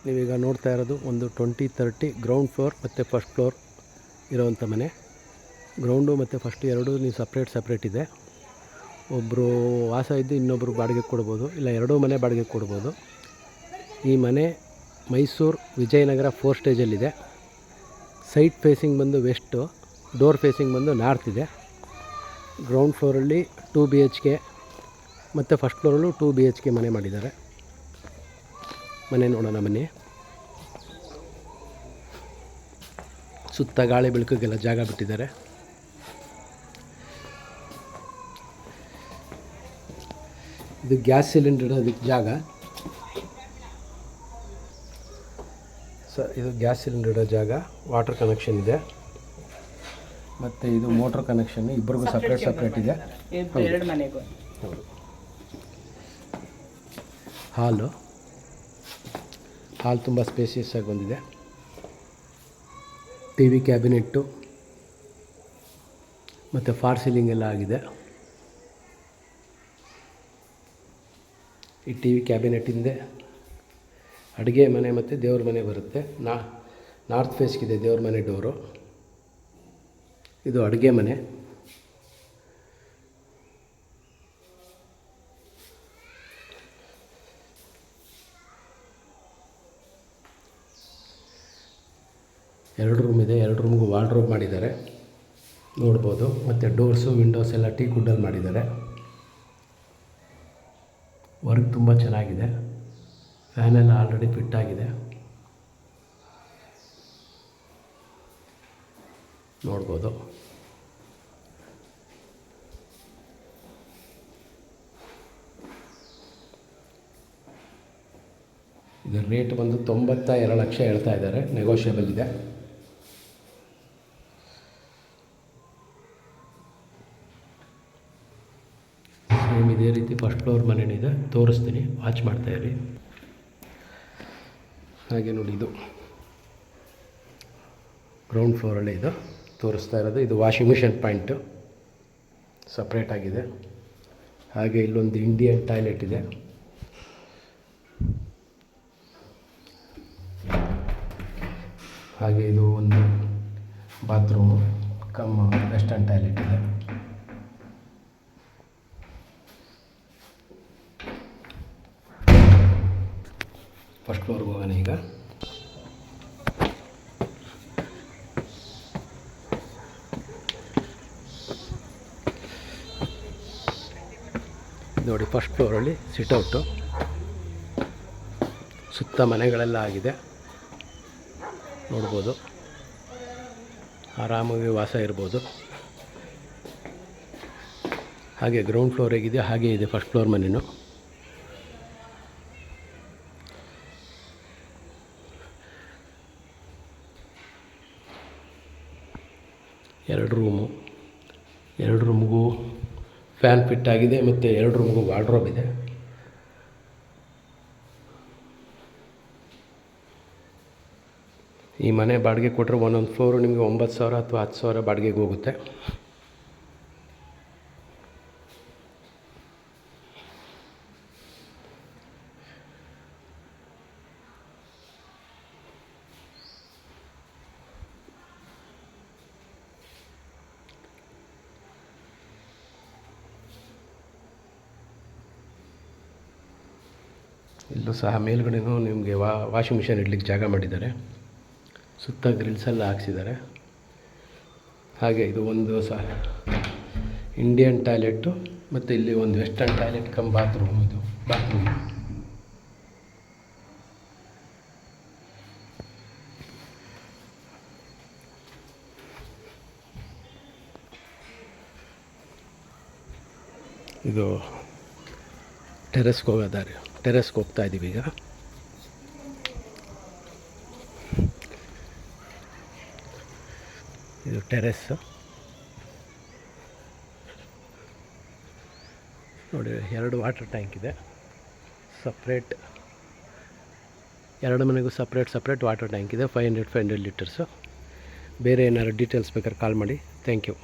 ನೀವೀಗ ನೋಡ್ತಾ ಇರೋದು ಒಂದು 20-30 ಗ್ರೌಂಡ್ ಫ್ಲೋರ್ ಮತ್ತು ಫಸ್ಟ್ ಫ್ಲೋರ್ ಇರೋವಂಥ ಮನೆ. ಗ್ರೌಂಡು ಮತ್ತು ಫಸ್ಟ್ ಎರಡೂ ನೀವು ಸಪ್ರೇಟ್ ಇದೆ. ಒಬ್ಬರು ವಾಸ ಇದ್ದು ಇನ್ನೊಬ್ಬರು ಬಾಡಿಗೆ ಕೊಡ್ಬೋದು, ಇಲ್ಲ ಎರಡೂ ಮನೆ ಬಾಡಿಗೆ ಕೊಡ್ಬೋದು. ಈ ಮನೆ ಮೈಸೂರು ವಿಜಯನಗರ 4 ಸ್ಟೇಜಲ್ಲಿದೆ. ಸೈಟ್ ಫೇಸಿಂಗ್ ಬಂದು ವೆಸ್ಟು, ಡೋರ್ ಫೇಸಿಂಗ್ ಬಂದು ನಾರ್ತ್ ಇದೆ. ಗ್ರೌಂಡ್ ಫ್ಲೋರಲ್ಲಿ 2 BHK ಮತ್ತು ಫಸ್ಟ್ ಫ್ಲೋರಲ್ಲೂ 2 BHK ಮನೆ ಮಾಡಿದ್ದಾರೆ. ಮನೆ ನೋಡೋಣ ಬನ್ನಿ. ಸುತ್ತ ಗಾಳಿ ಬೆಳಕಿಗೆಲ್ಲ ಜಾಗ ಬಿಟ್ಟಿದ್ದಾರೆ. ಇದು ಗ್ಯಾಸ್ ಸಿಲಿಂಡರ್ ಅದಕ್ಕೆ ಜಾಗ. ಇದು ಗ್ಯಾಸ್ ಸಿಲಿಂಡರ್ ಇಡೋ ಜಾಗ. ವಾಟರ್ ಕನೆಕ್ಷನ್ ಇದೆ ಮತ್ತು ಇದು ಮೋಟ್ರ್ ಕನೆಕ್ಷನ್ ಇಬ್ಬರಿಗೂ ಸಪ್ರೇಟ್ ಇದೆ. ಹೌದು. ಹಾಲ್ ತುಂಬ ಸ್ಪೇಸಿಯಸ್ ಆಗಿ ಬಂದಿದೆ. TV ಕ್ಯಾಬಿನೆಟ್ಟು ಮತ್ತು ಫಾರ್ ಸೀಲಿಂಗ್ ಎಲ್ಲ ಆಗಿದೆ. ಈ TV ಕ್ಯಾಬಿನೆಟ್ ಹಿಂದೆ ಅಡುಗೆ ಮನೆ ಮತ್ತು ದೇವ್ರ ಮನೆ ಬರುತ್ತೆ. ನಾರ್ತ್ ಫೇಸ್ಗಿದೆ ದೇವ್ರ ಮನೆ ಡೋರು. ಇದು ಅಡುಗೆ ಮನೆ. ಎರಡು ರೂಮ್ ಇದೆ. 2 ರೂಮ್ಗೂ ವಾರ್ಡ್ರೋಬ್ ಮಾಡಿದ್ದಾರೆ, ನೋಡ್ಬೋದು. ಮತ್ತು ಡೋರ್ಸು ವಿಂಡೋಸ್ ಎಲ್ಲ ಟೀಕ್ ವುಡ್ಡಲ್ಲಿ ಮಾಡಿದ್ದಾರೆ. ವರ್ಕ್ ತುಂಬ ಚೆನ್ನಾಗಿದೆ. ಫ್ಯಾನೆಲ್ಲ ಆಲ್ರೆಡಿ ಫಿಟ್ ಆಗಿದೆ, ನೋಡ್ಬೋದು. ಇದರ ರೇಟ್ ಬಂದು 92 ಲಕ್ಷ ಹೇಳ್ತಾ ಇದ್ದಾರೆ, ನೆಗೋಷಿಯಬಲ್ ಇದೆ. ಸೇಮ್ ಇದೇ ರೀತಿ ಫಸ್ಟ್ ಫ್ಲೋರ್ ಮನೆಯಿದೆ, ತೋರಿಸ್ತೀನಿ, ವಾಚ್ ಮಾಡ್ತಾಯಿರಿ. ಹಾಗೆ ನೋಡಿ, ಇದು ಗ್ರೌಂಡ್ ಫ್ಲೋರಲ್ಲೇ ಇದು ತೋರಿಸ್ತಾ ಇರೋದು. ಇದು ವಾಷಿಂಗ್ ಮಿಷನ್ ಪಾಯಿಂಟು ಸಪ್ರೇಟಾಗಿದೆ. ಹಾಗೆ ಇಲ್ಲೊಂದು ಇಂಡಿಯನ್ ಟಾಯ್ಲೆಟ್ ಇದೆ. ಹಾಗೆ ಇದು ಒಂದು ಬಾತ್ರೂಮು ಕಮ್ ವೆಸ್ಟರ್ನ್ ಟಾಯ್ಲೆಟ್ ಇದೆ. ಫಸ್ಟ್ ಫ್ಲೋರ್ಗೆ ಹೋಗೋಣ ಈಗ. ನೋಡಿ, ಫಸ್ಟ್ ಫ್ಲೋರಲ್ಲಿ ಸಿಟ್ಔಟು, ಸುತ್ತ ಮನೆಗಳೆಲ್ಲ ಆಗಿದೆ, ನೋಡ್ಬೋದು. ಆರಾಮಾಗಿ ವಾಸ ಇರ್ಬೋದು. ಹಾಗೆ ಗ್ರೌಂಡ್ ಫ್ಲೋರ್ ಹೇಗಿದೆ ಹಾಗೆ ಇದೆ ಫಸ್ಟ್ ಫ್ಲೋರ್ ಮನೆಯೂ. ಎರಡು ರೂಮ್ಗೂ ಫ್ಯಾನ್ ಫಿಟ್ ಆಗಿದೆ ಮತ್ತು 2 ರೂಮ್ಗೂ ವಾರ್ಡ್ರೋಬ್ ಇದೆ. ಈ ಮನೆ ಬಾಡಿಗೆ ಕೊಟ್ಟರೆ ಒಂದೊಂದು ಫ್ಲೋರು ನಿಮಗೆ 9,000 ಅಥವಾ 10,000 ಬಾಡಿಗೆಗೆ ಹೋಗುತ್ತೆ. ಇಲ್ಲೂ ಸಹ ಮೇಲ್ಗಡೆನೂ ನಿಮಗೆ ವಾಷಿಂಗ್ ಮಿಷನ್ ಇಡ್ಲಿಕ್ಕೆ ಜಾಗ ಮಾಡಿದ್ದಾರೆ. ಸುತ್ತ ಗ್ರಿಲ್ಸ್ ಎಲ್ಲ ಹಾಕ್ಸಿದ್ದಾರೆ. ಹಾಗೆ ಇದು ಒಂದು ಸಹ ಇಂಡಿಯನ್ ಟಾಯ್ಲೆಟ್ಟು ಮತ್ತು ಇಲ್ಲಿ ಒಂದು ವೆಸ್ಟರ್ನ್ ಟಾಯ್ಲೆಟ್ ಕಮ್ ಬಾತ್ರೂಮ್. ಇದು ಬಾತ್ರೂಮ್. ಇದು ಟೆರೆಸ್ಗೆ ಹೋಗೋ ದಾರಿ. ಟೆರೆಸ್ಗೆ ಹೋಗ್ತಾ ಇದ್ದೀವಿ ಈಗ. ಇದು ಟೆರೆಸ್ಸು ನೋಡಿ. 2 ವಾಟರ್ ಟ್ಯಾಂಕ್ ಇದೆ ಸಪ್ರೇಟ್. 2 ಮನೆಗೂ ಸಪ್ರೇಟ್ ವಾಟರ್ ಟ್ಯಾಂಕ್ ಇದೆ. 500 ಲೀಟರ್ಸು. ಬೇರೆ ಏನಾದ್ರು ಡೀಟೇಲ್ಸ್ ಬೇಕಾದ್ರೆ ಕಾಲ್ ಮಾಡಿ. Thank you.